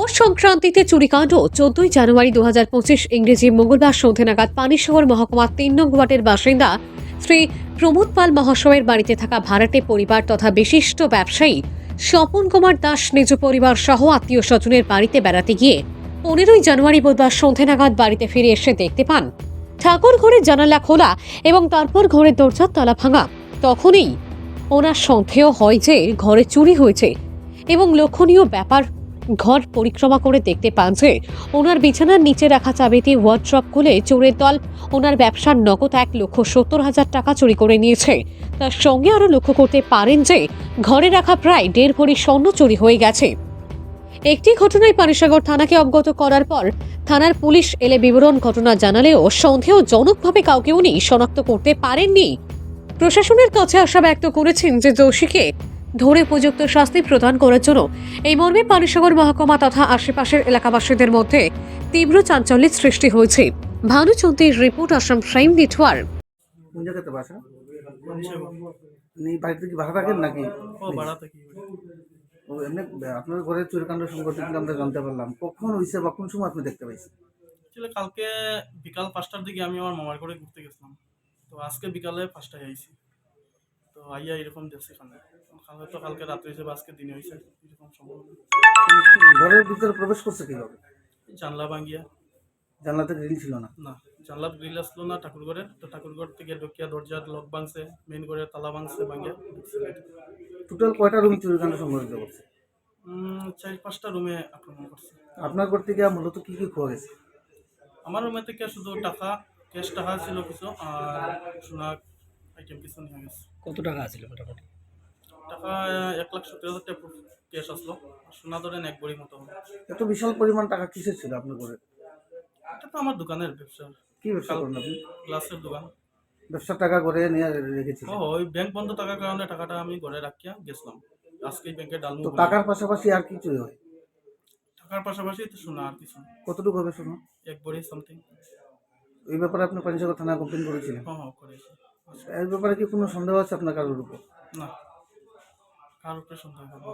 পৌষ সংক্রান্তিতে চুরিকাণ্ড 14 জানুয়ারি 2025 ইংরেজি মঙ্গলবার সন্ধে নাগাদ পানিশহর মহকুমা 3 নং ওয়ার্ডের বাসিন্দা শ্রী প্রমোদ পাল মহাশয়ের বাড়িতে থাকা ভাড়াটে পরিবার তথা বিশিষ্ট ব্যবসায়ী স্বপন কুমার দাস নিজ পরিবার সহ আত্মীয় স্বজনের বাড়িতে বেড়াতে গিয়ে 15 জানুয়ারি বুধবার সন্ধে নাগাদ বাড়িতে ফিরে এসে দেখতে পান ঠাকুর ঘরের জানালা খোলা এবং তারপর ঘরের দরজার তালা ভাঙা। তখনই ওনার সন্দেহ হয় যে ঘরে চুরি হয়েছে এবং লক্ষণীয় ব্যাপার ঘর পরিক্রমা করে দেখতে পান যে ওনার বিছানার নিচে রাখা চাবিটি ওয়ার্ড্রপ খুলে চোরের দল ওনার ব্যবসার নগদ 1,70,000 টাকা চুরি করে নিয়েছে। তার সঙ্গে আরও লক্ষ্য করতে পারেন যে ঘরে রাখা প্রায় 1.5 ভরি স্বর্ণ চুরি হয়ে গেছে। একটি ঘটনায় পানিসাগর থানাকে অবগত করার পর থানার পুলিশ এলে বিবরণ ঘটনা জানালেও সন্দেহজনকভাবে কাউকে উনি শনাক্ত করতে পারেননি। প্রশাসনের কাছে আশা ব্যক্ত করেছেন যে দোষীকে ধরে উপযুক্ত শাস্তি প্রদান করার জন্য এই মর্মে পানিসাগর মহকুমা তথা আশেপাশের এলাকাবাসীদের মধ্যে তীব্র চাঞ্চল্যের সৃষ্টি হয়েছে। ভানুচন্দ্রের রিপোর্ট, আসাম প্রাইম নেটওয়ার্ক। কোন জায়গাতে বাসা? বাড়িতে কি ভাড়া থাকেন নাকি? ভাড়া থাকি। ও এমনি আপনার ঘরে চুরিকাণ্ড সংঘটিত আমরা জানতে পারলাম, কখন হয়েছে বা কোন সময় আপনি দেখতে পাইছেন? কালকে বিকাল 5টার দিকে আমি আমার মামার ঘরে ঘুরতে গেছিলাম। তো আজকে বিকালে 5টায় আইছি। তো আইয়া এরকম দেখছি কালকে রাত্রে হয়েছে বা আজকে দিনে হয়েছে এরকম সম্ভব। ঘরের ভিতরে প্রবেশ করছে কিভাবে? জানলা ভাঙ্গিয়া। জানলাতে গ্রিল ছিল না? না, জানলার গ্রিল আসলো না ঠাকুর ঘরে। তো ঠাকুর ঘর থেকে ঢুকিয়া দরজার লক ভাঙছে, মেন ঘরে তালা ভাঙছে ভাঙ্গিয়া। টোটাল কয়টা রুম চুরিকাণ্ড সংঘটিত করছে? 4-5টা রুমে আক্রমণ করছে। আপনার ঘর থেকে মূলত কি কি খোয়া গেছে? আমার রুমে থেকে শুধু টাকা, ক্যাশ টাকা ছিল কিছু, আর সোনা আইটেম কিছু নিয়ে গেছে। কত টাকা আছিল মোটামুটি? টাকা 1,70,000 টাকা ক্যাশ আসলো, সোনা ধরেন 1 ভরি মতো। এত বিশাল পরিমাণ টাকা কিসের ছিল আপনার ঘরে? এটা তো আমার দোকানের ব্যবসা। কি ব্যবসা করেন আপনি? গ্লাসের দোকান। ব্যবসার টাকা ঘরে নিয়ে রেখেছিল? ওই ব্যাংক বন্ধ থাকার কারণে টাকাটা আমি ঘরে রাখিয়া গেছিলাম। আজকে ব্যাংকে ডালমু। তো টাকার পাশাপাশি আর কি চুরি হয়? টাকার পাশাপাশি তো সোনা আর কিছু। কতটুকু হবে শোনো? 1 ভরি সামথিং। এই ব্যাপারে আপনি পানিসাগর থানায় কমপ্লেন করেছিলেন? হ্যাঁ করেছি। এই ব্যাপারে কি কোনো সন্দেহ আছে আপনার কারোর উপর? না, কার উপরে সন্দেহ করবো?